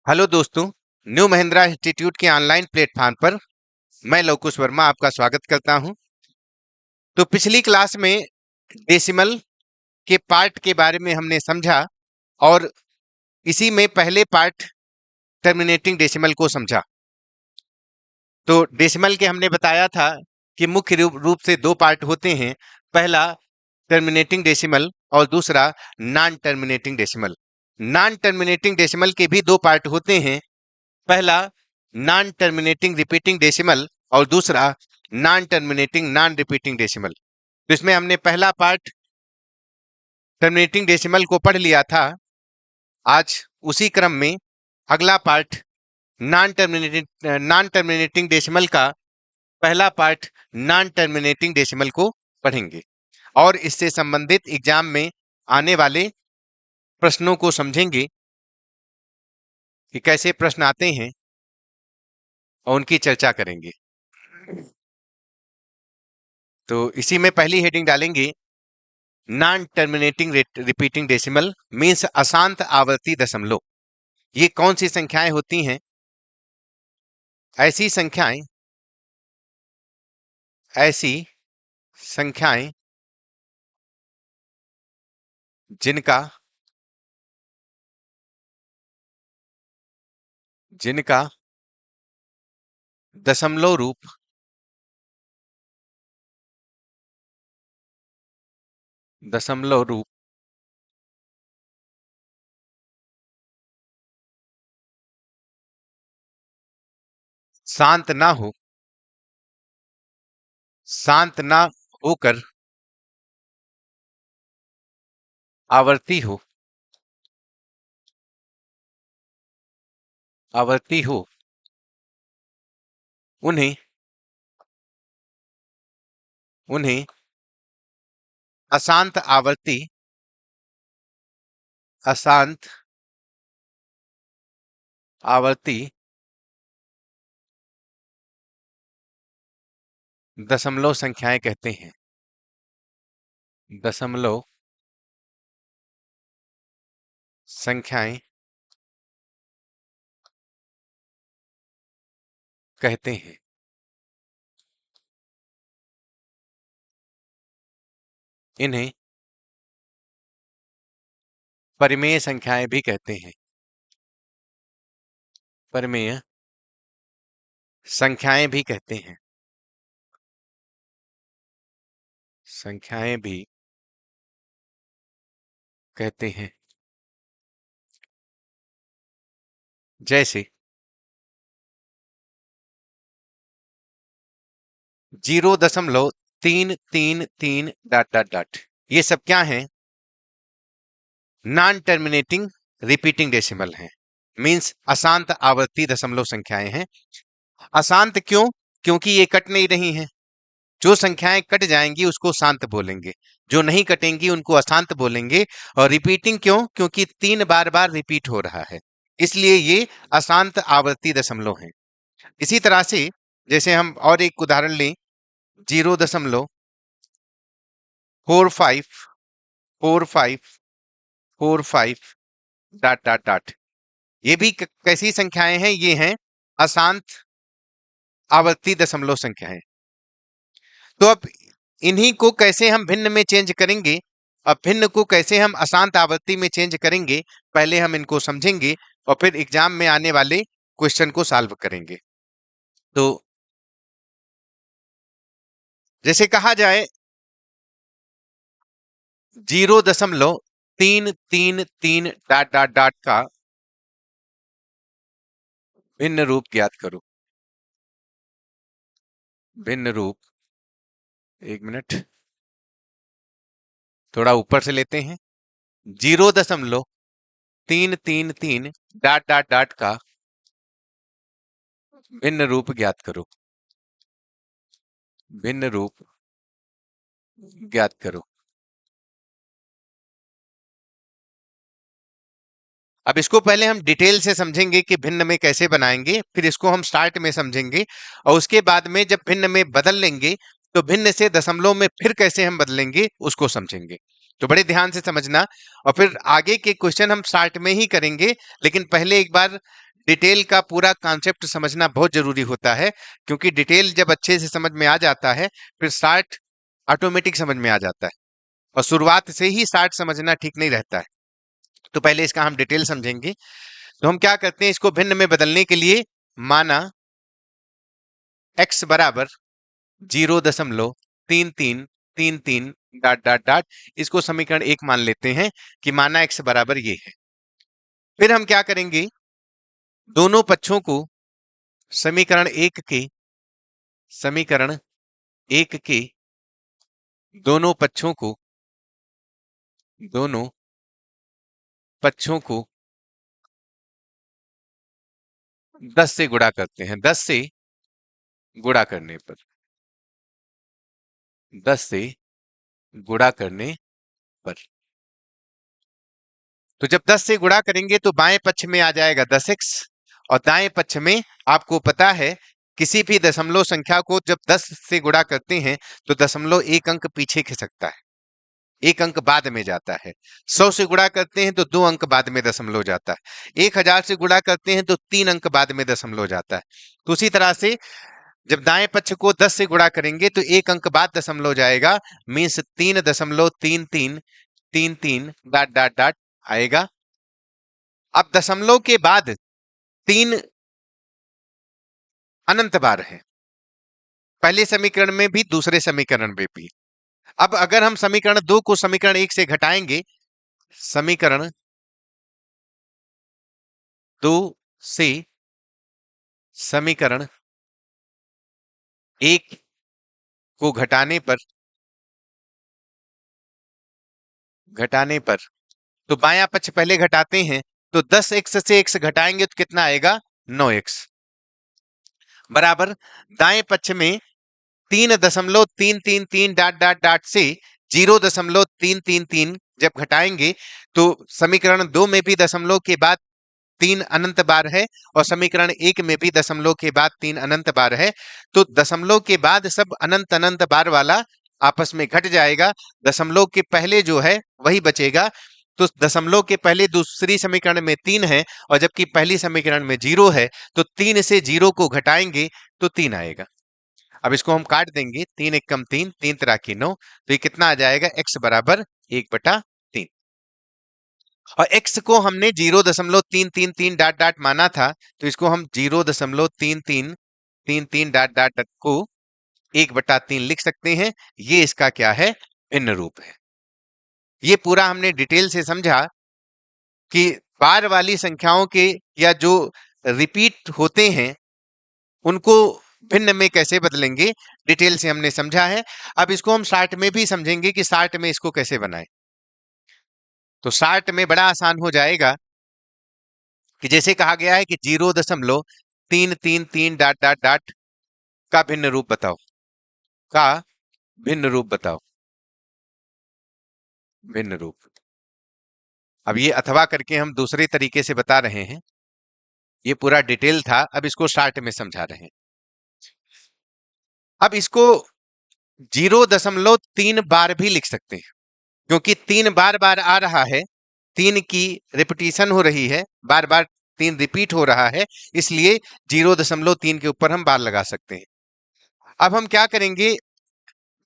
Hello दोस्तों। New Mahindra institute के online platform पर मैं लवकुश वर्मा आपका स्वागत करता हूं। तो पिछली क्लास में डेसिमल के पार्ट के बारे में हमने समझा और इसी में पहले पार्ट टर्मिनेटिंग डेसिमल को समझा। तो डेसिमल के हमने बताया था कि मुख्य रूप से दो पार्ट होते हैं, पहला टर्मिनेटिंग डेसिमल और दूसरा non terminating decimal. Non terminating decimal के भी दो पार्ट होते हैं, पहला नॉन टर्मिनेटिंग रिपीटिंग डेसिमल और दूसरा non terminating non repeating decimal. तो इसमें हमने पहला पार्ट टर्मिनेटिंग डेसिमल को पढ़ लिया था। आज उसी क्रम में अगला पार्ट नॉन टर्मिनेटिंग डेसिमल का पहला पार्ट नॉन टर्मिनेटिंग डेसिमल को पढ़ेंगे और इससे संबंधित एग्जाम में आने वाले प्रश्नों को समझेंगे कि कैसे प्रश्न आते हैं और उनकी चर्चा करेंगे। तो इसी में पहली हेडिंग डालेंगे, non terminating repeating decimal means अशांत आवर्ती दशमलव। ये कौन सी संख्याएं होती हैं? ऐसी संख्याएं जिनका दशमलव रूप शांत ना होकर आवर्ती हो उन्हें अशांत आवर्ती दशमलव संख्याएं कहते हैं। दशमलव संख्याएं कहते हैं। इन्हें परिमेय संख्याएं भी कहते हैं। परिमेय संख्याएं भी कहते हैं। संख्याएं भी कहते हैं। जैसे 0.333 डॉट डॉट डॉट, ये सब क्या है? नॉन टर्मिनेटिंग रिपीटिंग डेसिमल है, मींस अशांत आवर्ती दशमलव संख्याएं हैं। अशांत क्यों? क्योंकि ये कट नहीं रही हैं। जो संख्याएं कट जाएंगी उसको शांत बोलेंगे, जो नहीं कटेंगी उनको अशांत बोलेंगे। और रिपीटिंग क्यों? क्योंकि 3 बार बार रिपीट हो रहा है, इसलिए ये अशांत आवर्ती दशमलव हैं। इसी तरह से जैसे हम और एक उदाहरण लें, 0.454545 डॉट डॉट डॉट, ये भी कैसी संख्याएं हैं? ये हैं अशांत आवर्ती दशमलव संख्याएं। तो अब इन्हीं को कैसे हम भिन्न में चेंज करेंगे, अब भिन्न को कैसे हम अशांत आवर्ती में चेंज करेंगे, पहले हम इनको समझेंगे और फिर एग्जाम में आने वाले क्वेश्चन को सॉल्व करेंगे। तो जैसे कहा जाए 0.333 डॉट डॉट डॉट का भिन्न रूप ज्ञात करो। भिन्न रूप, एक मिनट, थोड़ा ऊपर से लेते हैं। 0.333 डॉट डॉट डॉट का भिन्न रूप ज्ञात करो। भिन्न रूप ज्ञात करो। अब इसको पहले हम डिटेल से समझेंगे कि भिन्न में कैसे बनाएंगे, फिर इसको हम स्टार्ट में समझेंगे और उसके बाद में जब भिन्न में बदल लेंगे तो भिन्न से दशमलव में फिर कैसे हम बदलेंगे उसको समझेंगे। तो बड़े ध्यान से समझना और फिर आगे के क्वेश्चन हम स्टार्ट में ही करेंगे, लेकिन पहले एक बार डिटेल का पूरा कॉन्सेप्ट समझना बहुत जरूरी होता है, क्योंकि डिटेल जब अच्छे से समझ में आ जाता है फिर स्टार्ट ऑटोमेटिक समझ में आ जाता है, और शुरुआत से ही स्टार्ट समझना ठीक नहीं रहता है। तो पहले इसका हम डिटेल समझेंगे। तो हम क्या करते हैं, इसको भिन्न में बदलने के लिए माना x बराबर 0.3333 डॉट डॉट डॉट, इसको समीकरण 1 मान लेते हैं कि माना x बराबर ये है। फिर हम क्या करेंगे, दोनों पक्षों को समीकरण एक के दोनों पक्षों को 10 से गुणा करते हैं। 10 से गुणा करने पर 10 से गुणा करने पर तो जब 10 से गुणा करेंगे तो बाएं पक्ष में आ जाएगा 10x, और दाएं पक्ष में आपको पता है किसी भी दशमलव संख्या को जब 10 से गुणा करते हैं तो दशमलव एक अंक पीछे खिसकता है, एक अंक बाद में जाता है। 100 से गुणा करते हैं तो 2 अंक बाद में दशमलव जाता है। 1000 से गुणा करते हैं तो 3 अंक बाद में दशमलव जाता है। तो उसी तरह से जब दाएं पक्ष को 10 से गुणा करेंगे तो 1 अंक बाद दशमलव जाएगा, मीन्स 3.3333 डॉट डॉट डॉट आएगा। अब दशमलव के बाद 3 अनंत बार है, पहले समीकरण में भी दूसरे समीकरण में भी। अब अगर हम समीकरण 2 को समीकरण 1 से घटाएंगे, समीकरण 2 से समीकरण 1 को घटाने पर तो बायां पक्ष पहले घटाते हैं, तो 10x से x घटाएंगे तो कितना आएगा, 9x बराबर दाएं पक्ष में 3.333 डॉट डॉट डॉट से 0.333 जब घटाएंगे तो समीकरण 2 में भी दशमलव के बाद 3 अनंत बार है, और समीकरण 1 में भी दशमलव के बाद 3 अनंत बार है। तो दशमलव के बाद सब अनंत अनंत बार वाला आपस में घट जाएगा, दशमलव के पहले जो है वही बचेगा। तो दशमलव के पहले दूसरी समीकरण में 3 है, और जबकि पहली समीकरण में 0 है, तो 3 से 0 को घटाएंगे तो 3 आएगा। अब इसको हम काट देंगे, 3 एकम 3, 3 त्रिक की 9, तो ये कितना आ जाएगा, x बराबर 1/3। और x को हमने 0.333 डॉट डॉट माना था, तो इसको हम 0.3333 डॉट डॉट को 1/3 लिख सकते हैं। ये इसका क्या है, भिन्न रूप है। ये पूरा हमने डिटेल से समझा कि बार वाली संख्याओं के या जो रिपीट होते हैं उनको भिन्न में कैसे बदलेंगे, डिटेल से हमने समझा है। अब इसको हम शार्ट में भी समझेंगे कि शार्ट में इसको कैसे बनाएं। तो शार्ट में बड़ा आसान हो जाएगा कि जैसे कहा गया है कि 0.333 डॉट डॉट डॉट का भिन्न रूप बताओ, का भिन्न रूप बताओ, भिन्न रूप। अब ये अथवा करके हम दूसरे तरीके से बता रहे हैं, ये पूरा डिटेल था, अब इसको शार्ट में समझा रहे हैं। अब इसको 0.3 बार भी लिख सकते हैं, क्योंकि 3 बार बार आ रहा है, 3 की रिपीटिशन हो रही है, बार बार 3 रिपीट हो रहा है, इसलिए 0.3 के ऊपर हम बार लगा सकते हैं। अब हम क्या करेंगे,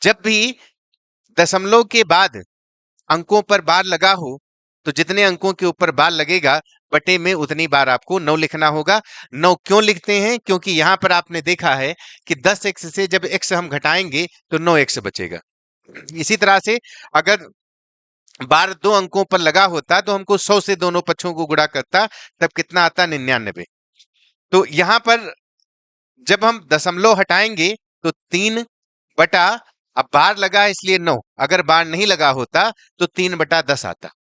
जब भी दशमलव के बाद अंकों पर बार लगा हो तो जितने अंकों के ऊपर बार लगेगा बटे में उतनी बार आपको 9 लिखना होगा। 9 क्यों लिखते हैं, क्योंकि यहां पर आपने देखा है कि 10x से जब x हम घटाएंगे तो 9x बचेगा। इसी तरह से अगर बार 2 अंकों पर लगा होता तो हमको 100 से दोनों पक्षों को गुणा करता, तब कितना आता, 99। तो यहां पर जब हम दशमलव हटाएंगे तो 3 बटा, अब बार लगा है इसलिए 9, अगर बार नहीं लगा होता तो 3/10 आता।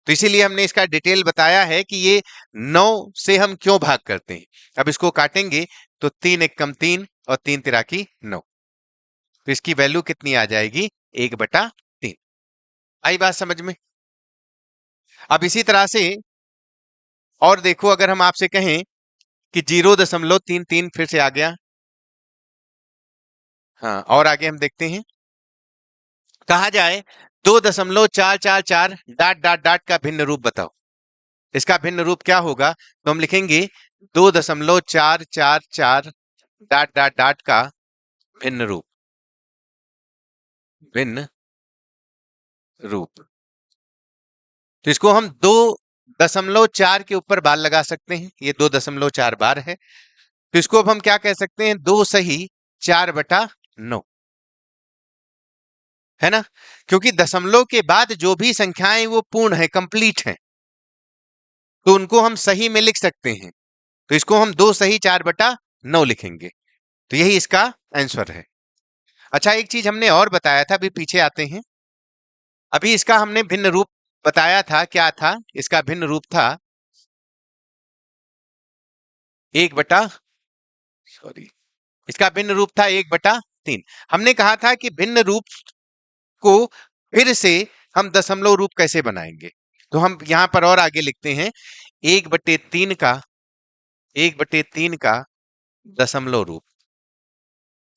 तो इसीलिए हमने इसका डिटेल बताया है कि ये 9 से हम क्यों भाग करते हैं। अब इसको काटेंगे तो 3 एकम 3 और 3 तिराकी 9, तो इसकी वैल्यू कितनी आ जाएगी, 1/3। आई बात समझ में। अब इसी तरह से और देखो, अगर हम आपसे कहें कि 0.33 फिर से आ गया, हाँ, और आगे हम देखते हैं, कहा जाए 2.444 डॉट डॉट डॉट का भिन्न रूप बताओ। इसका भिन्न रूप क्या होगा? तो हम लिखेंगे 2.444 डॉट डॉट डॉट का भिन्न रूप, भिन्न रूप। तो इसको हम 2.4 के ऊपर बार लगा सकते हैं, ये 2.4 बार है। तो इसको अब हम क्या कह सकते हैं? 2 सही 4/9, है ना? क्योंकि दशमलव के बाद जो भी संख्याएं वो पूर्ण है, कंप्लीट है, तो उनको हम सही में लिख सकते हैं। तो इसको हम 2 सही 4/9 लिखेंगे। तो यही इसका आंसर है। अच्छा, एक चीज हमने और बताया था, अभी पीछे आते हैं। अभी इसका हमने भिन्न रूप बताया था, क्या था इसका भिन्न रूप? था 1/, सॉरी, इसका भिन्न रूप था 1/3। हमने कहा था कि भिन्न रूप को फिर से हम दशमलव रूप कैसे बनाएंगे। तो हम यहां पर और आगे लिखते हैं 1/3 का, 1/3 का दशमलव रूप,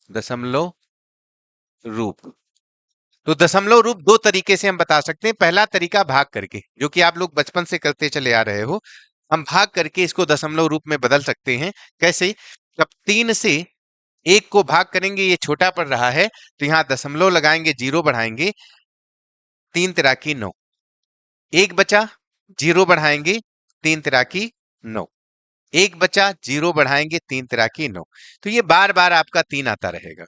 दशमलव रूप। तो दशमलव रूप दो तरीके से हम बता सकते हैं। पहला तरीका भाग करके, जो कि आप लोग बचपन से करते चले आ रहे हो। हम भाग करके इसको दशमलव रूप में बदल सकते हैं। कैसे? जब 3 से 1 को भाग करेंगे, ये छोटा पड़ रहा है, तो यहाँ दशमलव लगाएंगे, 0 बढ़ाएंगे, 3 तिराकी 9, 1 बचा, 0 बढ़ाएंगे, 3 तिराकी 9, 1 बचा, 0 बढ़ाएंगे, 3 तिराकी 9। तो ये बार बार आपका 3 आता रहेगा।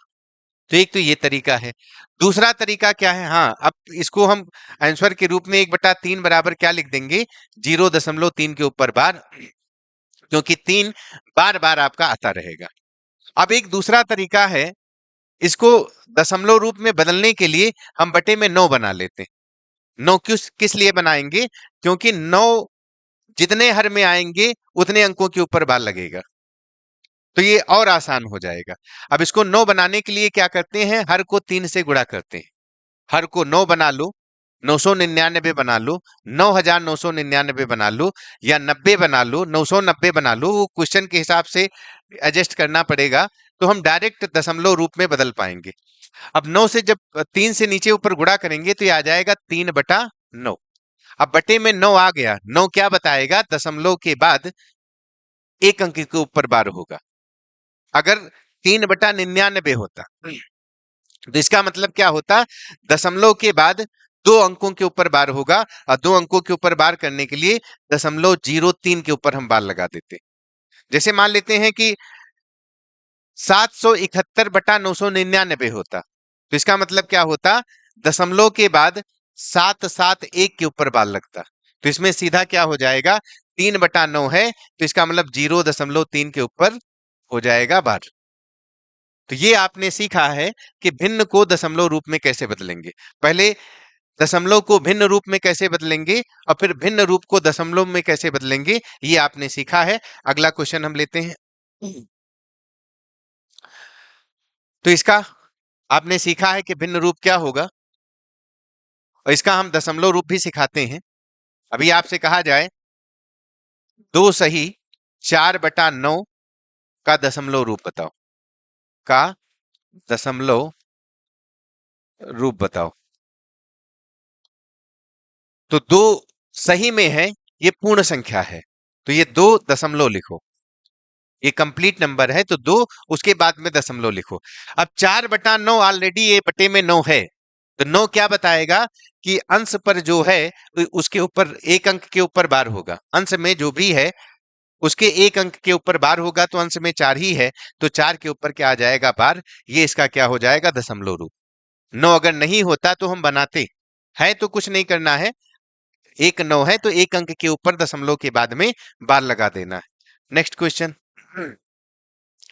तो एक तो ये तरीका है। दूसरा तरीका क्या है? हाँ, अब इसको हम आंसर के रूप में 1/3 बराबर क्या लिख देंगे? 0.3 के ऊपर बार, क्योंकि 3 बार बार आपका आता रहेगा। अब एक दूसरा तरीका है, इसको दशमलव रूप में बदलने के लिए हम बटे में 9 बना लेते हैं। 9 किस लिए बनाएंगे? क्योंकि 9 जितने हर में आएंगे उतने अंकों के ऊपर बार लगेगा, तो ये और आसान हो जाएगा। अब इसको 9 बनाने के लिए क्या करते हैं? हर को 3 से गुणा करते हैं। हर को 9 बना लो, 999 बना लो, 9999 बना लो, या 90 बना लो, 990 बना लो। वो क्वेश्चन के हिसाब से एडजस्ट करना पड़ेगा, तो हम डायरेक्ट दशमलव रूप में बदल पाएंगे। अब 9 से जब 3 से नीचे ऊपर गुणा करेंगे तो ये आ जाएगा 3/9। अब बटे में 9 आ गया, 9 क्या बताएगा? दशमलव के बाद एक अंक के ऊपर बार होगा। अगर 3/99 होता तो इसका मतलब क्या होता? दशमलव के बाद 2 अंकों के ऊपर बार होगा, और 2 अंकों के ऊपर बार करने के लिए 0.03 के ऊपर हम बार लगा देते। जैसे मान लेते हैं कि 771/999 होता, तो इसका मतलब क्या होता? दशमलव के बाद 771 के ऊपर बार लगता। तो इसमें सीधा क्या हो जाएगा? 3/9 है, तो इसका मतलब 0.3 के ऊपर हो जाएगा बार। तो ये आपने सीखा है कि भिन्न को दशमलव रूप में कैसे बदलेंगे। पहले दशमलव को भिन्न रूप में कैसे बदलेंगे, और फिर भिन्न रूप को दशमलव में कैसे बदलेंगे, ये आपने सीखा है। अगला क्वेश्चन हम लेते हैं। तो इसका आपने सीखा है कि भिन्न रूप क्या होगा, और इसका हम दशमलव रूप भी सिखाते हैं। अभी आपसे कहा जाए 2 सही 4/9 का दशमलव रूप बताओ, का दशमलव रूप बताओ। तो 2 सही में है, ये पूर्ण संख्या है, तो ये 2 दशमलव लिखो। ये कंप्लीट नंबर है, तो 2 उसके बाद में दशमलव लिखो। अब 4/9 ऑलरेडी ये बटे में 9 है, तो 9 क्या बताएगा? कि अंश पर जो है उसके ऊपर एक अंक के ऊपर बार होगा। अंश में जो भी है उसके एक अंक के ऊपर बार होगा, तो अंश में 4 ही है, तो 4 के ऊपर क्या आ जाएगा? बार। ये इसका क्या हो जाएगा? दशमलव रूप। 9 अगर नहीं होता तो हम बनाते है, तो कुछ नहीं करना है। एक 9 है तो एक अंक के ऊपर दशमलव के बाद में बार लगा देना है। Next question.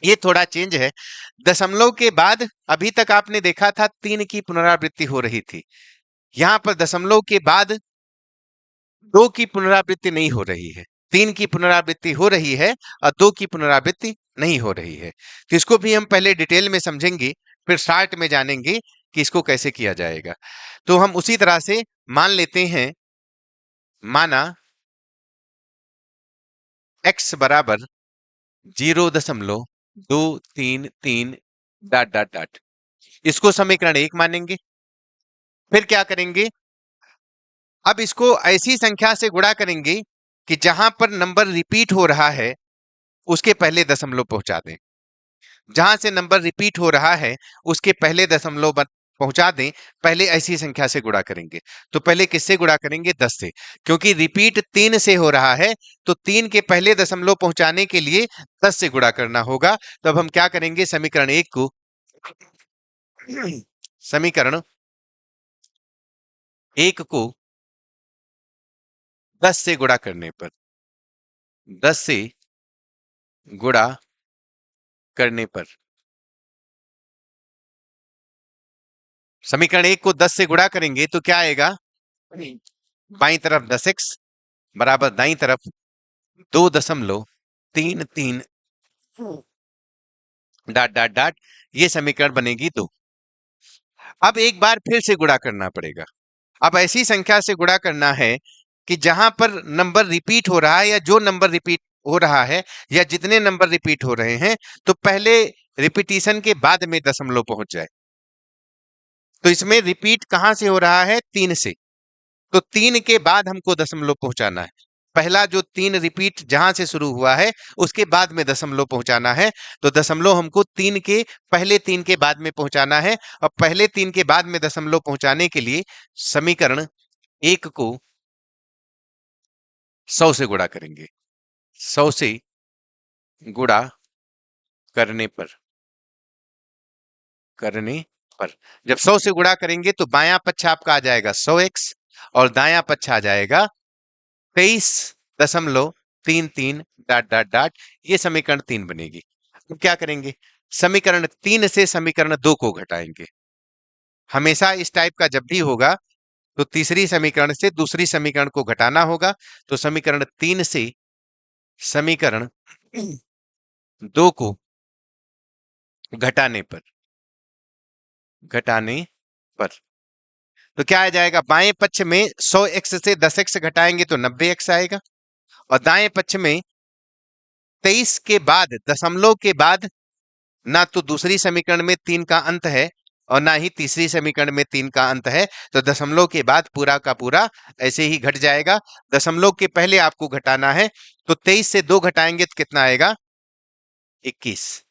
ये थोड़ा चेंज है। दशमलव के बाद अभी तक आपने देखा था 3 की पुनरावृत्ति हो रही थी, यहां पर दशमलव के बाद 2 की पुनरावृत्ति नहीं हो रही है। 3 की पुनरावृत्ति हो रही है और 2 की पुनरावृत्ति नहीं हो रही है। तो इसको भी हम पहले डिटेल में समझेंगे, फिर शार्ट में जानेंगे कि इसको कैसे किया जाएगा। तो हम उसी तरह से मान लेते हैं, माना x बराबर 0.233 डॉट डॉट डॉट, इसको समीकरण 1 मानेंगे। फिर क्या करेंगे? अब इसको ऐसी संख्या से गुणा करेंगे कि जहां पर नंबर रिपीट हो रहा है उसके पहले दशमलव पहुंचा दें। जहां से नंबर रिपीट हो रहा है उसके पहले दशमलव पहुंचा दें। पहले ऐसी संख्या से गुणा करेंगे। तो पहले किससे गुणा करेंगे? 10 से, क्योंकि रिपीट 3 से हो रहा है तो 3 के पहले दशमलव पहुंचाने के लिए 10 से गुणा करना होगा। तो अब हम क्या करेंगे? समीकरण 1 को समीकरण 1 को 10 से गुणा करने पर 10 से गुणा करने पर समीकरण 1 को 10 से गुणा करेंगे तो क्या आएगा? बाईं तरफ 10x बराबर दाईं तरफ 2.33 डॉट डॉट डॉट, ये समीकरण बनेगी 2। अब एक बार फिर से गुणा करना पड़ेगा। अब ऐसी संख्या से गुणा करना है कि जहां पर नंबर रिपीट हो रहा है, या जो नंबर रिपीट हो रहा है, या जितने नंबर रिपीट हो रहे हैं, तो पहले रिपीटिशन के बाद में दशमलव पहुंच जाए। तो इसमें रिपीट कहां से हो रहा है? 3 से। तो 3 के बाद हमको दशमलव पहुंचाना है। पहला जो 3 रिपीट जहां से शुरू हुआ है उसके बाद में दशमलव पहुंचाना है। तो दशमलव हमको 3 के पहले 3 के बाद में पहुंचाना है। और पहले 3 के बाद में दशमलव पहुंचाने के लिए समीकरण 1 को 100 से गुणा करेंगे। 100 से गुणा करने पर जब 100 से गुणा करेंगे तो बायां पक्ष आपका आ जाएगा 100x और दायां पक्ष आ जाएगा 23.33 डॉट डॉट डॉट। ये समीकरण 3 बनेगी। तो क्या करेंगे? समीकरण 3 से समीकरण 2 को घटाएंगे। हमेशा इस टाइप का जब भी होगा तो तीसरी समीकरण से दूसरी समीकरण को घटाना होगा। तो समीकरण 3 से समीकरण 2 को घटाने पर तो क्या आ जाएगा? बाएं पक्ष में 100x से 10x घटाएंगे तो 90x आएगा। और दाएं पक्ष में 23 के बाद दशमलव के बाद ना तो दूसरी समीकरण में 3 का अंत है और ना ही तीसरी समीकरण में 3 का अंत है। तो दशमलव के बाद पूरा का पूरा ऐसे ही घट जाएगा। दशमलव के पहले आपको घटाना है। तो 23 से 2 घटाएंगे तो कितना आएगा? 21।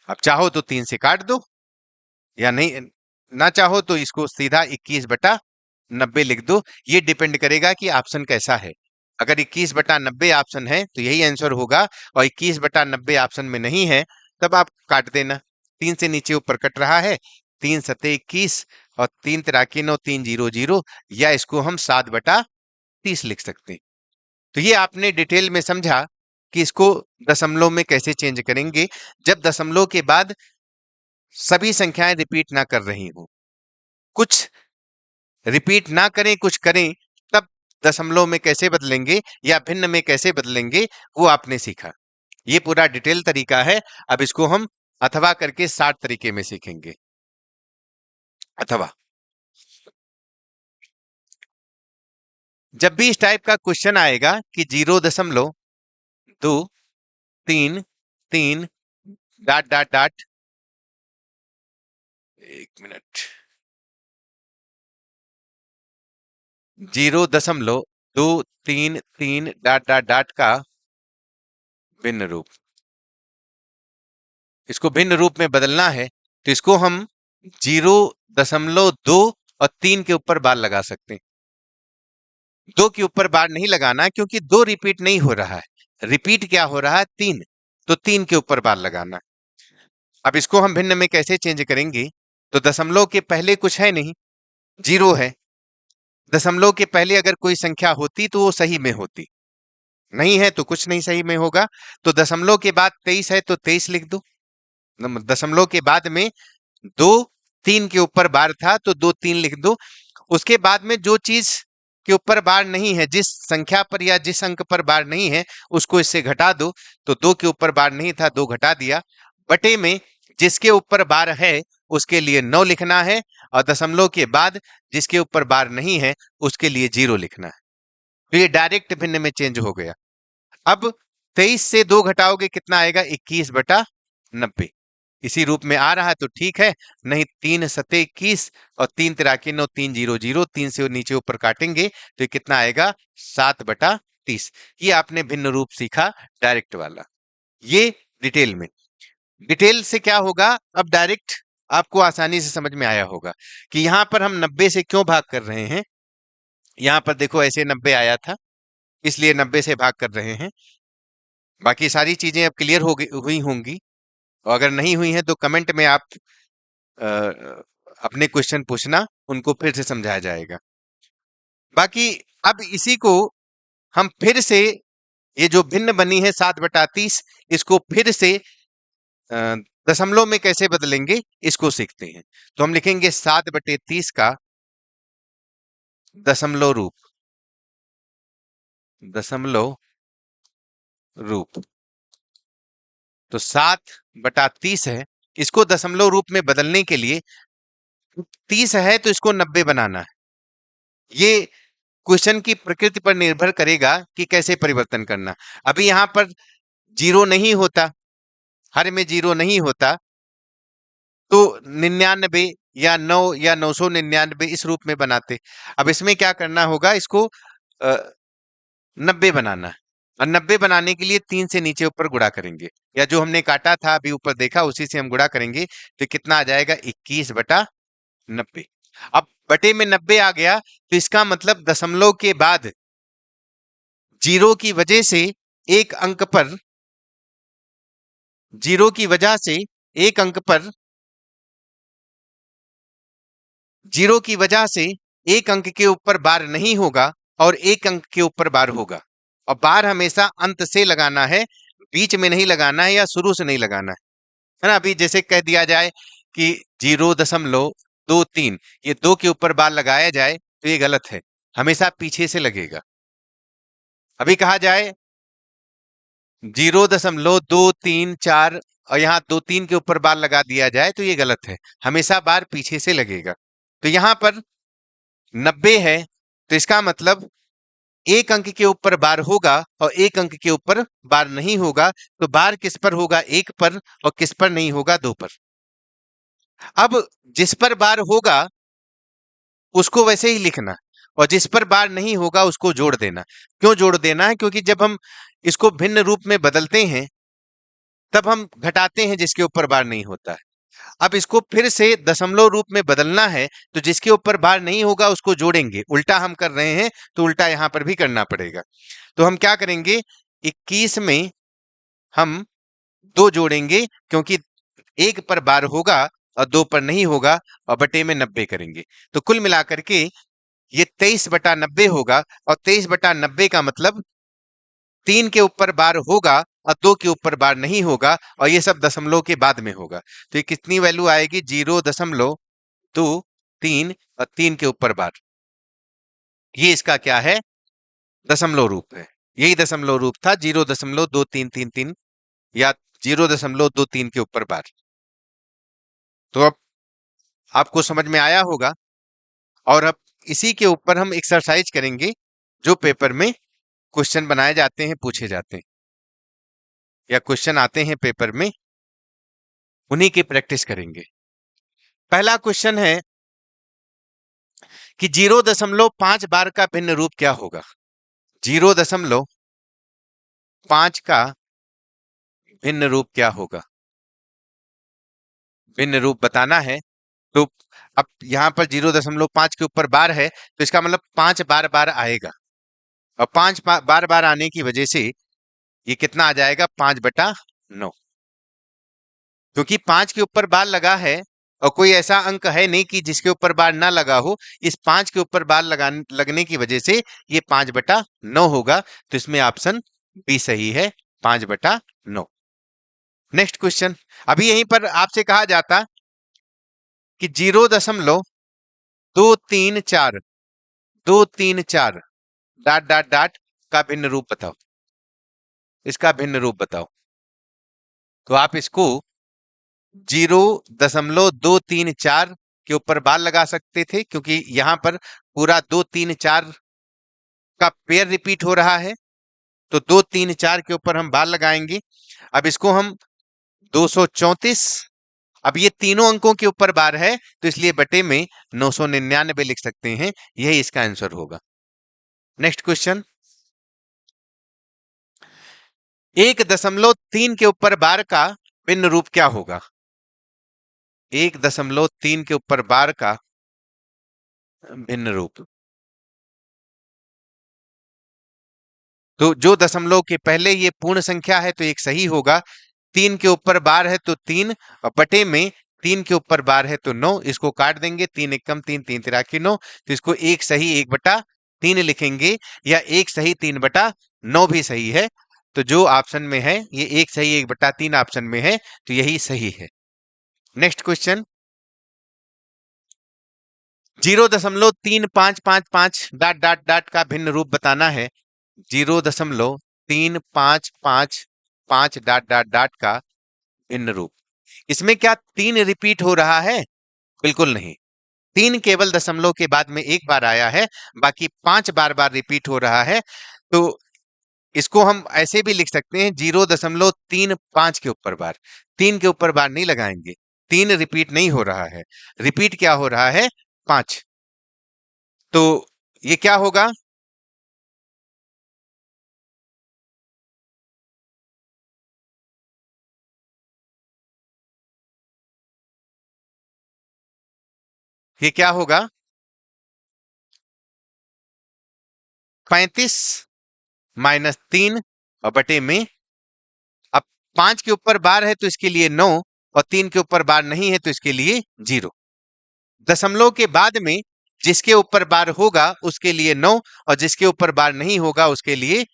अब चाहो तो 3 से काट दो, या नहीं ना चाहो तो इसको सीधा 21/90 लिख दो। ये डिपेंड करेगा कि ऑप्शन कैसा है। अगर 21/90 ऑप्शन है तो यही आंसर होगा, और 21/90 ऑप्शन में नहीं है तब आप काट देना। 3 से नीचे ऊपर कट रहा है, 3 सते 21 और 3 तिराकी 9 3 0 0, या इसको हम 7/30 लिख सकते हैं। तो ये आपने डिटेल में समझा कि इसको दशमलव में कैसे चेंज करेंगे जब दशमलव के बाद सभी संख्याएं रिपीट ना कर रही हो। कुछ रिपीट ना करें, कुछ करें, तब दशमलव में कैसे बदलेंगे या भिन्न में कैसे बदलेंगे वो आपने सीखा। ये पूरा डिटेल तरीका है। अब इसको हम अथवा करके 60 तरीके में सीखेंगे। अथवा जब भी इस टाइप का क्वेश्चन आएगा कि 0.233 डॉट डॉट डॉट, एक मिनट, 0.233 डॉट डॉट डॉट का भिन्न रूप, इसको भिन्न रूप में बदलना है तो इसको हम 0.2 और 3 के ऊपर बार लगा सकते हैं। 2 के ऊपर बार नहीं लगाना क्योंकि 2 रिपीट नहीं हो रहा है। रिपीट क्या हो रहा है? 3। तो 3 के ऊपर बार लगाना। अब इसको हम भिन्न में कैसे चेंज करेंगे? तो दशमलव के पहले कुछ है नहीं, 0 है। दशमलव के पहले अगर कोई संख्या होती तो वो सही में होती, नहीं है तो कुछ नहीं सही में होगा। तो दशमलव के बाद 23 है तो 23 लिख दो। दशमलव के बाद में 2 3 के ऊपर बार था तो 2 3 लिख दो। उसके बाद में जो चीज के ऊपर बार नहीं है, जिस संख्या पर या जिस अंक पर बार नहीं है, उसको इससे घटा दो। तो 2 के ऊपर बार नहीं था, 2 घटा दिया। बटे में जिसके ऊपर बार है उसके लिए 9 लिखना है, और दशमलव के बाद जिसके ऊपर बार नहीं है उसके लिए 0 लिखना है। तो ये डायरेक्ट भिन्न में चेंज हो गया। अब 23 से 2 घटाओगे कितना आएगा? 21/90। इसी रूप में आ रहा है तो ठीक है, नहीं 3 सते 21 और 3 तिराकी 9 3 0 0, 3 से नीचे ऊपर काटेंगे तो ये कितना आएगा? 7/30। 30। ये आपने भिन्न रूप सीखा डायरेक्ट वाला। ये डिटेल में, डिटेल से क्या होगा, अब डायरेक्ट आपको आसानी से समझ में आया होगा कि यहां पर हम 90 से क्यों भाग कर रहे हैं। यहां पर देखो ऐसे 90 आया था, इसलिए 90 से भाग कर रहे हैं। बाकी सारी चीजें अब क्लियर हो गई हुई होंगी, और अगर नहीं हुई हैं तो कमेंट में आप अ, अपने क्वेश्चन पूछना, उनको फिर से समझाया जाएगा। बाकी अब इसी को हम फिर से, ये जो भिन्न बनी है 7/30, इसको फिर से अ, दशमलव में कैसे बदलेंगे इसको सीखते हैं। तो हम लिखेंगे 7/30 का दशमलव रूप, दशमलव रूप। तो 7/30 है, इसको दशमलव रूप में बदलने के लिए 30 है तो इसको 90 बनाना है। ये क्वेश्चन की प्रकृति पर निर्भर करेगा कि कैसे परिवर्तन करना। अभी यहां पर जीरो नहीं होता, हर में जीरो नहीं होता, तो 99 या 9 या 999 इस रूप में बनाते। अब इसमें क्या करना होगा, इसको 90 बनाना है, और 90 बनाने के लिए 3 से नीचे ऊपर गुणा करेंगे, या जो हमने काटा था अभी ऊपर देखा उसी से हम गुणा करेंगे, तो कितना आ जाएगा 21/90। अब बटे में 90 आ गया, तो इसका मतलब दशमलव के बाद जीरो की वजह से एक अंक पर, जीरो की वजह से एक अंक पर, जीरो की वजह से एक अंक के ऊपर बार नहीं होगा और एक अंक के ऊपर बार होगा। और बार हमेशा अंत से लगाना है, बीच में नहीं लगाना है या शुरू से नहीं लगाना है ना। अभी जैसे कह दिया जाए कि 0.23, ये 2 के ऊपर बार लगाया जाए तो ये गलत है, हमेशा पीछे से लगेगा। अभी कहा जाए 0.234 और यहाँ 2-3 के ऊपर बार लगा दिया जाए तो ये गलत है, हमेशा बार पीछे से लगेगा। तो यहाँ पर 90 है, तो इसका मतलब एक अंक के ऊपर बार होगा और एक अंक के ऊपर बार नहीं होगा। तो बार किस पर होगा, एक पर, और किस पर नहीं होगा, 2 पर। अब जिस पर बार होगा उसको वैसे ही लिखना, और जिस पर बार नहीं होगा उसको जोड़ देना। क्यों जोड़ देना है, क्योंकि जब हम इसको भिन्न रूप में बदलते हैं तब हम घटाते हैं जिसके ऊपर बार नहीं होता है। अब इसको फिर से दशमलव रूप में बदलना है, तो जिसके ऊपर बार नहीं होगा उसको जोड़ेंगे। उल्टा हम कर रहे हैं तो उल्टा यहां पर भी करना पड़ेगा। तो हम क्या करेंगे, 21 में हम 2 जोड़ेंगे, क्योंकि एक पर बार होगा और 2 पर नहीं होगा, और बटे में 90 करेंगे। तो कुल मिलाकर के ये 23/90 होगा, और 23/90 का मतलब 3 के ऊपर बार होगा और 2 के ऊपर बार नहीं होगा, और ये सब दशमलव के बाद में होगा। तो ये कितनी वैल्यू आएगी, 0.23 और 3 के ऊपर बार। ये इसका क्या है, दशमलव रूप है। यही दशमलव रूप था, 0.2333 या 0.23 के ऊपर बार। तो अब आपको समझ में आया होगा, और अब इसी के ऊपर हम एक्सरसाइज करेंगे, जो पेपर में क्वेश्चन बनाए जाते हैं, पूछे जाते हैं, या क्वेश्चन आते हैं पेपर में, उन्हीं की प्रैक्टिस करेंगे। पहला क्वेश्चन है कि 0.5 बार का भिन्न रूप क्या होगा। 0.5 का भिन्न रूप क्या होगा, भिन्न रूप बताना है। तो अब यहां पर 0.5 के ऊपर बार है, तो इसका मतलब 5 बार बार आएगा, और 5 बार बार आने की वजह से ये कितना आ जाएगा, 5/9। क्योंकि 5 के ऊपर बार लगा है और कोई ऐसा अंक है नहीं कि जिसके ऊपर बार ना लगा हो, इस 5 के ऊपर बार लगने की वजह से ये 5/9 होगा। तो इसमें ऑप्शन बी सही है, 5/9। नेक्स्ट क्वेश्चन, अभी यहीं पर आपसे कहा जाता कि 0.234 234 डॉट डॉट डॉट का भिन्न रूप बताओ, इसका भिन्न रूप बताओ। तो आप इसको 0.234 के ऊपर बार लगा सकते थे, क्योंकि यहां पर पूरा 234 का पेयर रिपीट हो रहा है, तो 234 के ऊपर हम बार लगाएंगे। अब इसको हम 234, अब ये तीनों अंकों के ऊपर बार है, तो इसलिए बटे में 999 लिख सकते हैं, यही इसका आंसर होगा। नेक्स्ट क्वेश्चन, 1.3 के ऊपर बार का भिन्न रूप क्या होगा? 1.3 के ऊपर बार का भिन्न रूप। तो जो दशमलव के पहले ये पूर्ण संख्या है तो एक सही होगा। 3 के ऊपर बार है तो 3 और बटे में 3 के ऊपर बार है तो 9। इसको काट देंगे, 3 एकम 3, 3 तिराकी 9। तो इसको एक सही 1/3 लिखेंगे, या एक सही 3/9 भी सही है। तो जो ऑप्शन में है ये एक सही 1/3 ऑप्शन में है, तो यही सही है। Next question, 0.3555 dot dot dot का भिन्न रूप बताना है। 0.3555 डॉट डॉट डॉट का भिन्न रूप। इसमें क्या 3 रिपीट हो रहा है? बिल्कुल नहीं। 3 केवल दशमलव के बाद में एक बार आया है, बाकी 5 बार बार रिपीट हो रहा है। तो इसको हम ऐसे भी लिख सकते हैं, 0.35 के ऊपर बार। 3 के ऊपर बार नहीं लगाएंगे, 3 रिपीट नहीं हो रहा है। रिपीट क्या हो रहा है? 5। तो ये क्या होगा? ये क्या होगा? 35 माइनस 3 और बटे में, अब 5 के ऊपर बार है तो इसके लिए 9, और 3 के ऊपर बार नहीं है तो इसके लिए 0। दशमलव के बाद में जिसके ऊपर बार होगा उसके लिए 9, और जिसके ऊपर बार नहीं होगा उसके लिए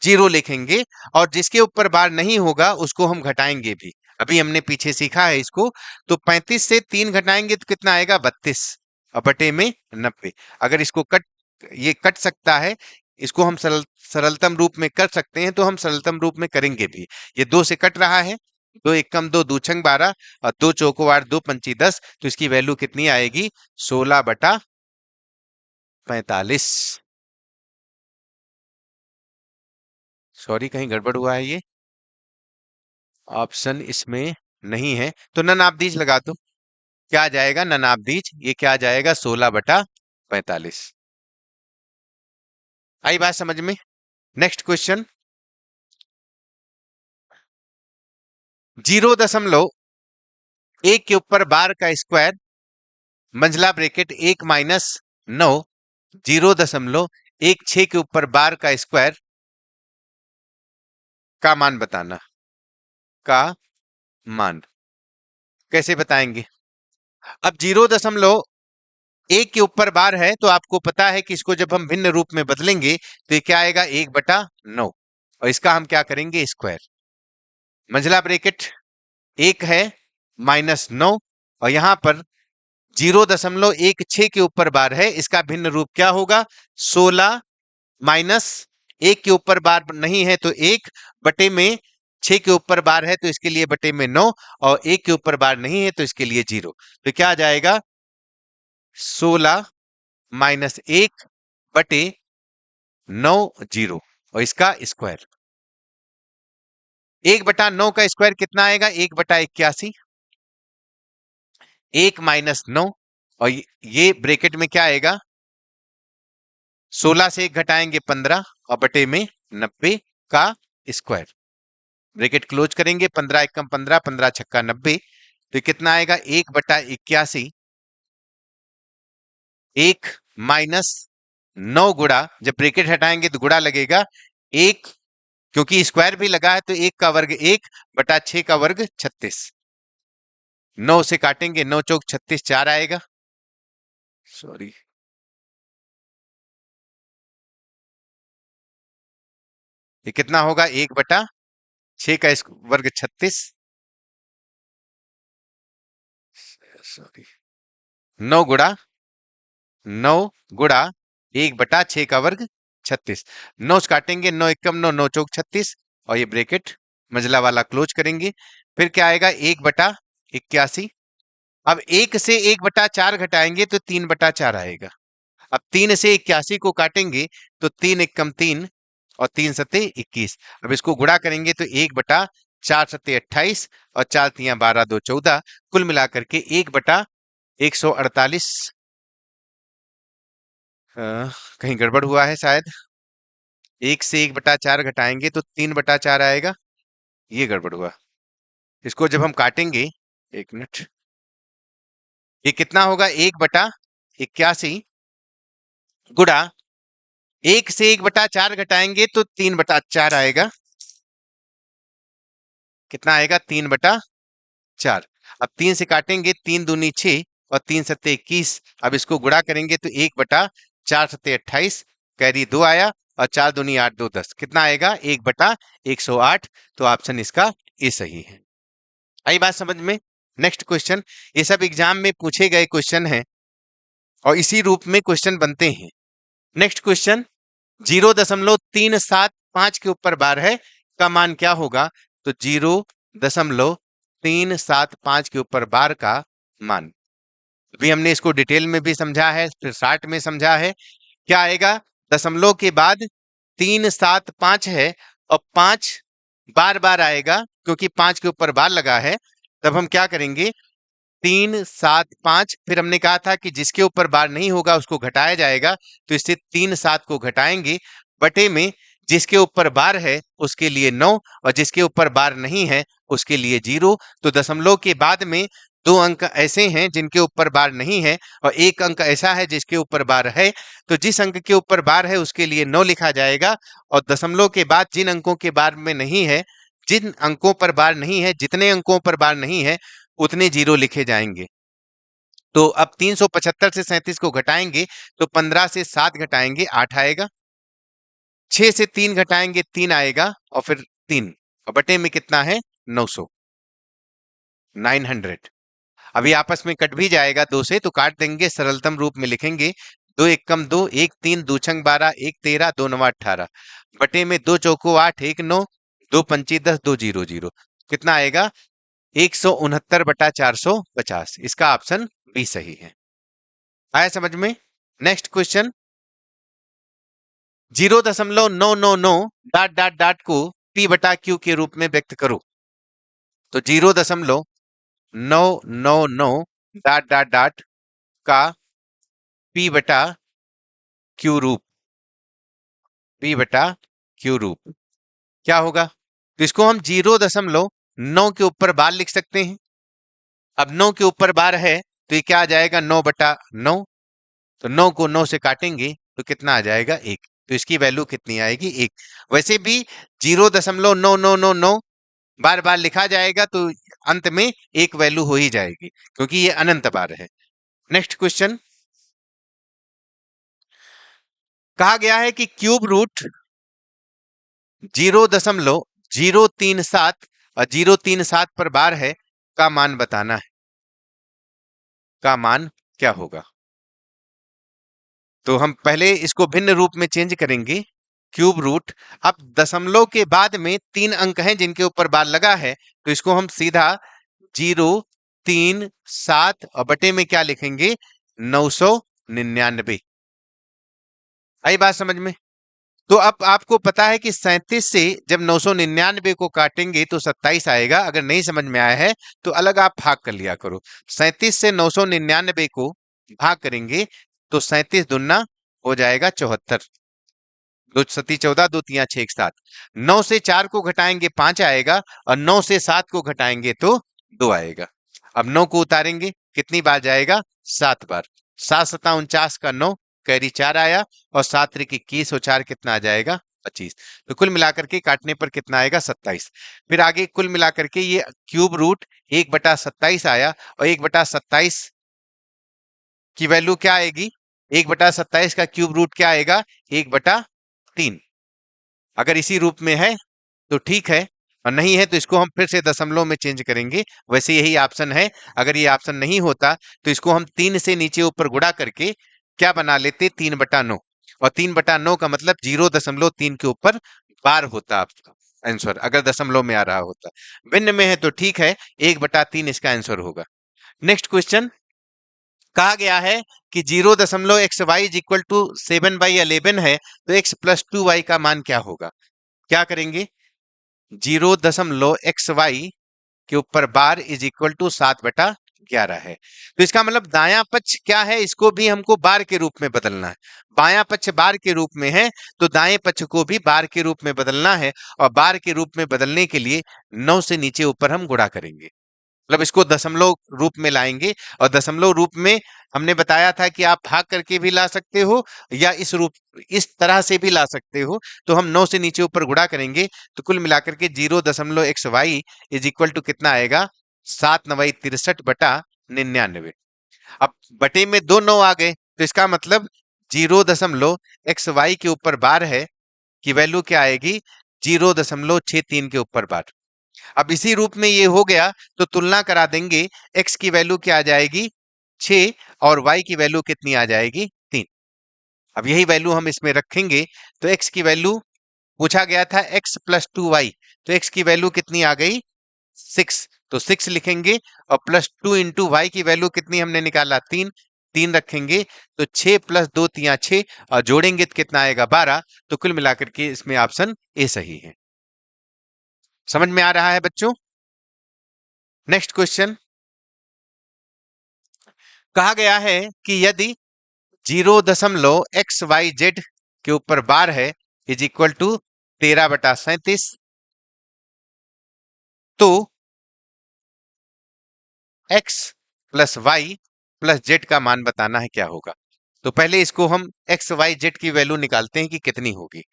0 लिखेंगे। और जिसके ऊपर बार नहीं होगा उसको हम घटाएंगे भी, अभी हमने पीछे सीखा है इसको। तो 35 से 3 घटाएंगे तो कितना आएगा? 32 और बटे में 90। अगर इसको ये कट सकता है, इसको हम सरलतम रूप में कर सकते हैं, तो हम सरलतम रूप में करेंगे भी। ये 2 से कट रहा है, 2 एकम 2, 2 छंग 12 और 2 चौको 8, 2 पंची 10। तो इसकी वैल्यू कितनी आएगी? 16/45। सॉरी, कहीं गड़बड़ हुआ है, ये ऑप्शन इसमें नहीं है, तो नन ऑफ दीज लगा दो। क्या आ जाएगा? नन ऑफ दीज, ये क्या आ जाएगा? 16/45। आई बात समझ में? नेक्स्ट क्वेश्चन, 0.1 के ऊपर बार का स्क्वायर मंझला ब्रेकेट 1 माइनस 9, 0.16 के ऊपर बार का स्क्वायर का मान बताना। का मान कैसे बताएंगे? अब 0.1 के ऊपर बार है तो आपको पता है कि इसको जब हम भिन्न रूप में बदलेंगे तो ये क्या आएगा? 1/9। और इसका हम क्या करेंगे? स्क्वायर। मंझला ब्रेकेट 1 है, -9, और यहां पर 0.16 के ऊपर बार है, इसका भिन्न रूप क्या होगा? 16 माइनस 1 के ऊपर बार नहीं है तो 1 बटे में 6 के ऊपर बार है तो इसके लिए बटे में 9, और 1 के ऊपर बार नहीं है तो इसके लिए 0। तो क्या आ जाएगा? 16 माइनस 1 बटे 9, 0, और इसका स्क्वायर। 1/9 का स्क्वायर कितना आएगा? 1/81। 1 माइनस 9, और ये ब्रैकेट में क्या आएगा? 16 से 1 घटाएंगे 15, और बटे में 90 का स्क्वायर। ब्रैकेट क्लोज करेंगे, 15 एकम 15, 15 छक्का 90। तो कितना आएगा? 1/81। 1 माइनस 9 गुड़ा, जब ब्रैकेट हटाएंगे तो गुड़ा लगेगा 1, क्योंकि स्क्वायर भी लगा है तो 1 का वर्ग 1/6 का वर्ग 36। 9 से काटेंगे, 9 चौक 36, 4 आएगा। सॉरी, ये कितना होगा? 1/6 का वर्ग 36। सॉरी, 9 गुड़ा 9 गुड़ा 1/6 का वर्ग 36। 9 से काटेंगे, 9 एकम 9, 9 चौक 36, और ये ब्रैकेट मजला वाला क्लोज करेंगे। फिर क्या आएगा? 1/81। अब 1 से 1/4 घटाएंगे तो 3/4 आएगा। अब 3 से 81 को काटेंगे तो 3 एकम 3 और 3 सत्ते 21। अब इसको गुणा करेंगे तो 1/4 सत्ते 28 और 4 तियां 12, 2 14, कुल मिलाकर के 1/148। कहीं गड़बड़ हुआ है शायद। 1 से 1/4 घटाएंगे तो 3/4 आएगा। ये गड़बड़ हुआ। इसको जब हम काटेंगे, 1 मिनट, ये कितना होगा? 1/81 गुणा 1 से 1/4 घटाएंगे तो 3/4 आएगा। कितना आएगा? 3/4। अब 3 से काटेंगे, 3 दूनी 6 और 3 सत्ते 21। अब इसको गुणा करेंगे तो 1/4 सत्ते 28, कैरी 2 आया, और 4 दूनी 8, 2 10। कितना आएगा? 1/108। तो ऑप्शन इसका ए सही है। आई बात समझ में? Next question. ये सब एग्जाम में पूछे गए क्वेश्चन हैं और इसी रूप में क्वेश्चन बनते हैं। नेक्स्ट क्वेश्चन, 0.375 के ऊपर बार है का मान क्या होगा? तो 0.375 के ऊपर बार का मान, अभी हमने इसको डिटेल में भी समझा है, फिर शॉर्ट में समझा है। क्या आएगा? दशमलव के बाद 375 है और 5 बार बार आएगा, क्योंकि 5 के ऊपर बार लगा है। तब हम क्या करेंगे? 375, फिर हमने कहा था कि जिसके ऊपर बार नहीं होगा उसको घटाया जाएगा, तो इससे 3 7 को घटाएंगे, बटे में जिसके ऊपर बार है उसके लिए 9 और जिसके ऊपर बार नहीं है उसके लिए 0। तो दशमलव के बाद में 2 अंक ऐसे हैं जिनके ऊपर बार नहीं है और 1 अंक ऐसा है जिसके ऊपर बार है। तो जिस अंक के ऊपर बार है उसके लिए 9 लिखा जाएगा, और दशमलव के बाद जिन अंकों के बार में नहीं है, जिन अंकों पर बार नहीं है, जितने अंकों पर बार नहीं है उतने 0 लिखे जाएंगे। तो अब 375 से 37 को घटाएंगे तो 15 से 7 घटाएंगे 8 आएगा, 6 से 3 घटाएंगे 3 आएगा, और फिर 3, और बटे में कितना है? 900, 900। अभी आपस में कट भी जाएगा 2 से, तो काट देंगे, सरलतम रूप में लिखेंगे। 2 एकम 2, 1 3, 2 छंग 12, 1 13, 2 9 18, बटे में 2 चौको 8, 1 9, 2 पंची 10, 2 0 0। कितना आएगा? 169/450। इसका ऑप्शन बी सही है। आया समझ में? Next question, 0.999 dot dot dot को पी बटा क्यू के रूप में व्यक्त करो। तो 0.999 डॉट डॉट डॉट का पी बटा क्यू रूप, पी बटा क्यू रूप क्या होगा? तो इसको हम 0.9 के ऊपर बार लिख सकते हैं। अब 9 के ऊपर बार है तो ये क्या आ जाएगा? 9/9। तो 9 को 9 से काटेंगे तो कितना आ जाएगा? 1। तो इसकी वैल्यू कितनी आएगी? 1। वैसे भी 0.9999 बार बार लिखा जाएगा तो अंत में एक वैल्यू हो ही जाएगी, क्योंकि ये अनंत बार है। नेक्स्ट क्वेश्चन, कहा गया है कि क्यूब रूट 0.037 और 037 पर बार है का मान बताना है। का मान क्या होगा? तो हम पहले इसको भिन्न रूप में चेंज करेंगे। क्यूब रूट, अब दशमलव के बाद में 3 अंक हैं जिनके ऊपर बार लगा है, तो इसको हम सीधा 037 और बटे में क्या लिखेंगे? 999। आई बात समझ में? तो अब आपको पता है कि 37 से जब 999 को काटेंगे तो 27 आएगा। अगर नहीं समझ में आया है तो अलग आप भाग कर लिया करो। 37 से 999 को भाग करेंगे तो 37 दुना हो जाएगा 74, 2 सती 14, 2 तिया 6 7। 9 से 4 को घटाएंगे 5 आएगा, और 9 से 7 को घटाएंगे तो 2 आएगा। अब 9 को उतारेंगे, कितनी बार जाएगा? 7 बार। 7 सता 49 का 9, कैरी 4 आया, और 7 त्रिक 21 और 4 कितना आ जाएगा? 25। तो कुल मिलाकर के काटने पर कितना आएगा? 27। फिर आगे कुल मिलाकर के ये क्यूब रूट 1/27 आया, और 1/27 की वैल्यू क्या आएगी? 1/27 का क्यूब रूट क्या आएगा? 1/3। अगर इसी रूप में है तो ठीक है, और नहीं है तो इसको हम फिर से दशमलव में चेंज करेंगे। वैसे यही ऑप्शन है। अगर ये ऑप्शन नहीं होता तो इसको हम 3 से नीचे ऊपर गुणा करके क्या बना लेते? 3/9। और 3/9 का मतलब 0.3 के ऊपर बार होता आपका आंसर, अगर दशमलव में आ रहा होता। भिन्न में है तो ठीक है, 1/3 इसका आंसर होगा। नेक्स्ट क्वेश्चन, कहा गया है कि 0.xy इज इक्वल टू 7/11 है, तो x प्लस 2y का मान क्या होगा? क्या करेंगे? 0.xy के ऊपर बार इज इक्वल टू 7/11। 11 है। तो इसका मतलब दायां पक्ष क्या है, इसको भी हमको बार के रूप में बदलना है। बायां पक्ष बार के रूप में है तो दाएं पक्ष को भी बार के रूप में बदलना है, और बार के रूप में बदलने के लिए 9 से नीचे ऊपर हम गुणा करेंगे, मतलब इसको दशमलव रूप में लाएंगे। और दशमलव रूप में हमने बताया था कि आप भाग करके भी ला सकते हो या इस तरह से भी ला सकते हो। तो हम 9 से नीचे ऊपर गुणा करेंगे तो कुल मिलाकर के 0.xy इज इक्वल टू कितना आएगा, 7×9 = 63/99। अब बटे में दो 9 आ गए तो इसका मतलब 0.xy के ऊपर बार है कि वैल्यू क्या आएगी, 0.63 के ऊपर बार। अब इसी रूप में ये हो गया तो तुलना करा देंगे, x की वैल्यू क्या आ जाएगी 6 और y की वैल्यू कितनी आ जाएगी 3। अब यही वैल्यू हम इसमें रखेंगे तो x की वैल्यू पूछा गया था x + 2y, तो x की वैल्यू कितनी आ गई 6, तो 6 लिखेंगे और +2 × y की वैल्यू कितनी हमने निकाला 3, 3 रखेंगे तो 6 + 2 = 6 और जोड़ेंगे तो कितना आएगा 12। तो कुल मिलाकर के इसमें ऑप्शन ए सही है। समझ में आ रहा है बच्चों? नेक्स्ट क्वेश्चन कहा गया है कि यदि 0.xyz के ऊपर बार है इज इक्वल टू 13/37, तो x + y + z का मान बताना है क्या होगा। तो पहले इसको हम x y z की वैल्यू निकालते हैं कि कितनी होगी।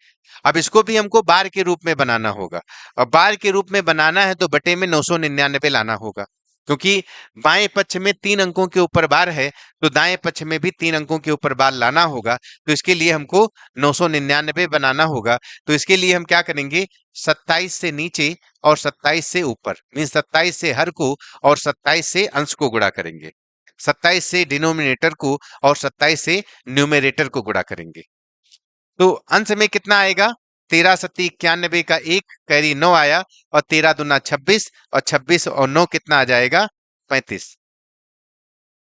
अब इसको भी हमको बार के रूप में बनाना होगा, और बार के रूप में बनाना है तो बटे में 999 लाना होगा, क्योंकि बाएं पक्ष में 3 अंकों के ऊपर बार है तो दाएं पक्ष में भी 3 अंकों के ऊपर बार लाना होगा। तो इसके लिए हमको 999 बनाना होगा। तो इसके लिए हम क्या करेंगे, 27 से नीचे और 27 से ऊपर, मीन 27 से हर को और 27 से अंश को गुणा करेंगे, 27 से डिनोमिनेटर को और 27 से न्यूमरेटर को गुणा करेंगे। तो अंश में कितना आएगा, 13×7=91 का 1 कैरी 9 आया, और 13×2 = 26 और 26 और 9 कितना आ जाएगा 35।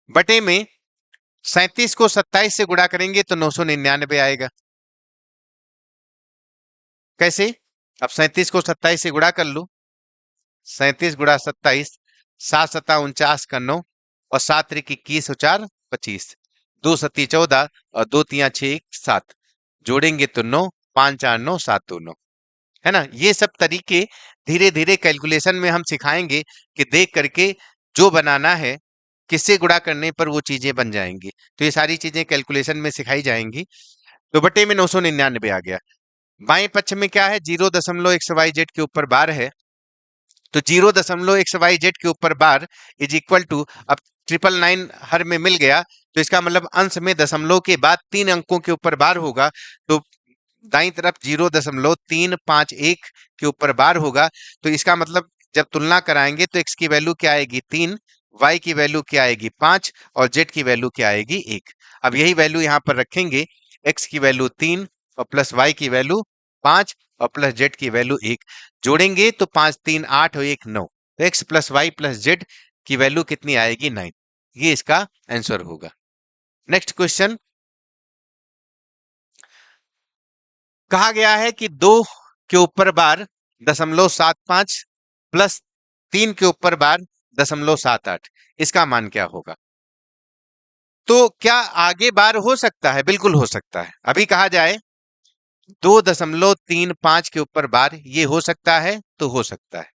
बटे में 37 को 27 से गुणा करेंगे तो 999 आएगा। कैसे, अब 37 को 27 से गुणा कर लो, 37 × 27, 7×7 = 49 और 7×3 = 21 और 4 = 25, 2×7 = 14 और 2×3 = 6 7, जोड़ेंगे तो 9, 5×4 = 9, 7×2 = 9। है ना। ये सब तरीके धीरे धीरे कैलकुलेशन में हम सिखाएंगे कि देख करके जो बनाना है किससे गुणा करने पर वो चीजें बन जाएंगी। तो ये सारी चीजें कैलकुलेशन में सिखाई जाएंगी। तो बटे में 999 आ गया। बाएं पक्ष में क्या है, 0.xyz के ऊपर बार है, तो 0.xyz के ऊपर बार इज इक्वल टू, अब 999 हर में मिल गया तो इसका मतलब अंश में दशमलव के बाद 3 अंकों के ऊपर बार होगा, तो दाईं तरफ 0.351 के ऊपर बार होगा। तो इसका मतलब जब तुलना कराएंगे तो x की वैल्यू क्या आएगी 3, y की वैल्यू क्या आएगी 5 और z की वैल्यू क्या आएगी 1। अब यही वैल्यू यहाँ पर रखेंगे, x की वैल्यू 3 और प्लस y की वैल्यू 5 और प्लस z की वैल्यू 1, जोड़ेंगे तो 5 3 8 और 1 9, तो x + y + z की वैल्यू कितनी आएगी 9। ये इसका आंसर होगा। नेक्स्ट क्वेश्चन कहा गया है कि 2 के ऊपर बार 0.75 प्लस 3 के ऊपर बार 0.78, इसका मान क्या होगा। तो क्या आगे बार हो सकता है, बिल्कुल हो सकता है। अभी कहा जाए 2.35 के ऊपर बार, ये हो सकता है तो हो सकता है।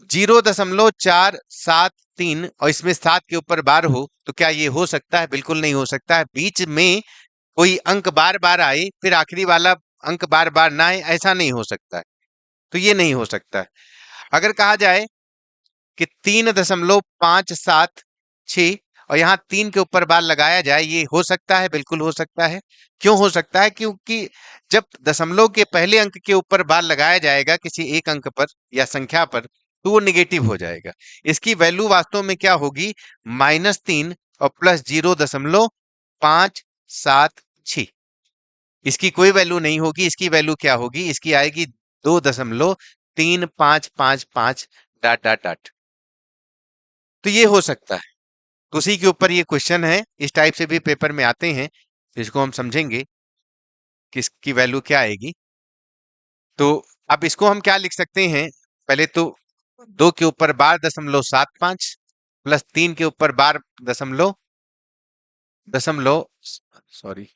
0.473 और इसमें 7 के ऊपर बार हो तो क्या ये हो सकता है, बिल्कुल नहीं हो सकता है। बीच में कोई अंक बार बार आए फिर आखिरी वाला अंक बार बार ना आए, ऐसा नहीं हो सकता है। तो ये नहीं हो सकता है। अगर कहा जाए कि 3.576 और यहाँ 3 के ऊपर बार लगाया जाए, ये हो सकता है, बिल्कुल हो सकता है। क्यों हो सकता है, क्योंकि जब दशमलव के पहले अंक के ऊपर बार लगाया जाएगा किसी एक अंक पर या संख्या पर तो वो निगेटिव हो जाएगा। इसकी वैल्यू वास्तव में क्या होगी, -3 और प्लस 0.576। इसकी कोई वैल्यू नहीं होगी। इसकी वैल्यू क्या होगी, इसकी आएगी 2.3555 डॉट डॉट डॉट। तो ये हो सकता है। तो उसी के ऊपर ये क्वेश्चन है, इस टाइप से भी पेपर में आते हैं, इसको हम समझेंगे कि इसकी वैल्यू क्या आएगी। तो अब इसको हम क्या लिख सकते हैं, पहले तो 2 के ऊपर बार 0.75 प्लस 3 के ऊपर बार दशमलव दशमलव सॉरी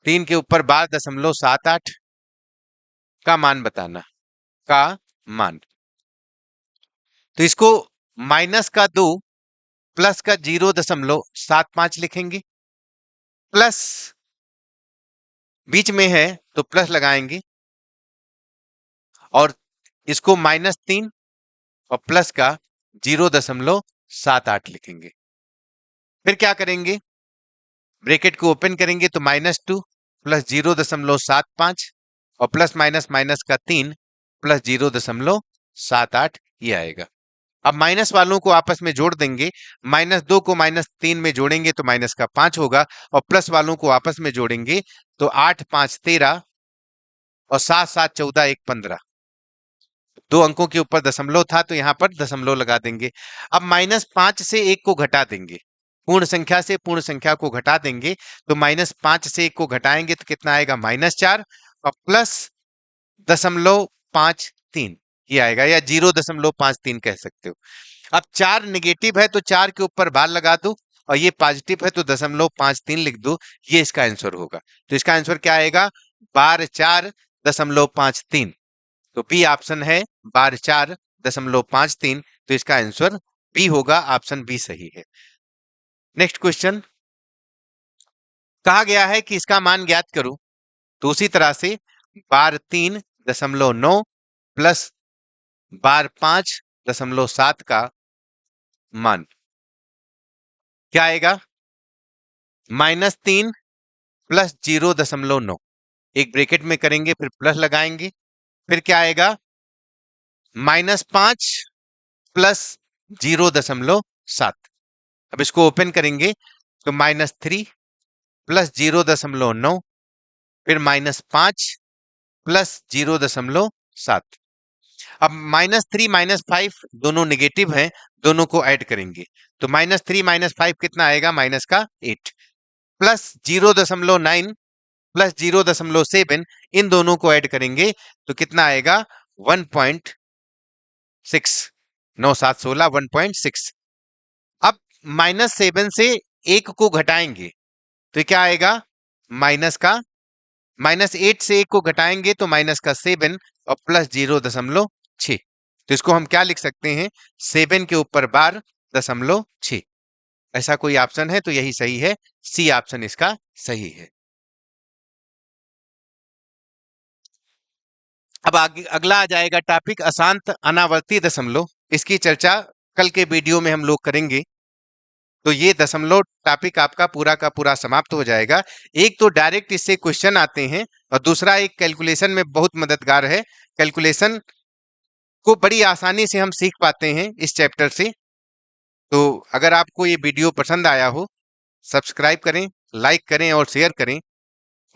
3 के ऊपर बार 0.78 का मान बताना, का मान। तो इसको माइनस का 2 प्लस का 0.75 लिखेंगे, प्लस बीच में है तो प्लस लगाएंगे, और इसको -3 और प्लस का 0.78 लिखेंगे। फिर क्या करेंगे, ब्रैकेट को ओपन करेंगे तो -2 प्लस 0.75 और प्लस माइनस माइनस का 3 प्लस 0.78 ये आएगा। अब माइनस वालों को आपस में जोड़ देंगे, -2 को -3 में जोड़ेंगे तो माइनस का 5 होगा, और प्लस वालों को आपस में जोड़ेंगे तो 8 5 13 और 7 7 14 1 15। 2 अंकों के ऊपर दशमलव था तो यहां पर दशमलव लगा देंगे। अब -5 से 1 को घटा देंगे, पूर्ण संख्या से पूर्ण संख्या को घटा देंगे, तो -5 से 1 को घटाएंगे तो कितना आएगा, -4 और प्लस 0.53 ये आएगा, या 0.53 कह सकते हो। अब 4 नेगेटिव है तो 4 के ऊपर बार लगा दो, और ये पॉजिटिव है तो 0.53 लिख दो, ये इसका आंसर होगा। तो इसका आंसर क्या आएगा, बार 4.53। तो बी ऑप्शन है बार 4.53, तो इसका आंसर बी होगा, ऑप्शन बी सही है। नेक्स्ट क्वेश्चन, कहा गया है कि इसका मान ज्ञात करो। तो उसी तरह से बार 3.9 प्लस बार 5.7 का मान क्या आएगा, -3 प्लस 0.9, एक ब्रैकेट में करेंगे फिर प्लस लगाएंगे, फिर क्या आएगा, -5 प्लस 0.7। अब इसको ओपन करेंगे तो -3 प्लस 0.9 फिर -5 प्लस 0.7। अब -3 -5 दोनों नेगेटिव हैं, दोनों को ऐड करेंगे तो -3 -5 कितना आएगा, माइनस का 8 प्लस 0.9 प्लस 0.7, इन दोनों को ऐड करेंगे तो कितना आएगा, 1.6, 9 7 16 1.6। अब -7 से 1 को घटाएंगे तो क्या आएगा, -8 से 1 को घटाएंगे तो -7 और प्लस 0.6। तो इसको हम क्या लिख सकते हैं, 7 के ऊपर बार 0.6। ऐसा कोई ऑप्शन है तो यही सही है, सी ऑप्शन इसका सही है। अब आगे अगला आ जाएगा टॉपिक अशांत अनावर्ती दशमलव। इसकी चर्चा कल के वीडियो में हम लोग करेंगे। तो ये दशमलव टॉपिक आपका पूरा का पूरा समाप्त हो जाएगा। एक तो डायरेक्ट इससे क्वेश्चन आते हैं, और दूसरा एक कैलकुलेशन में बहुत मददगार है। कैलकुलेशन को बड़ी आसानी से हम सीख पाते हैं इस चैप्टर से। तो अगर आपको ये वीडियो पसंद आया हो, सब्सक्राइब करें, लाइक करें और शेयर करें।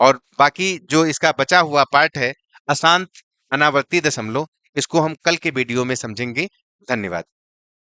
और बाकी जो इसका बचा हुआ पार्ट है अशांत अनावर्ती दशमलव, इसको हम कल के वीडियो में समझेंगे। धन्यवाद।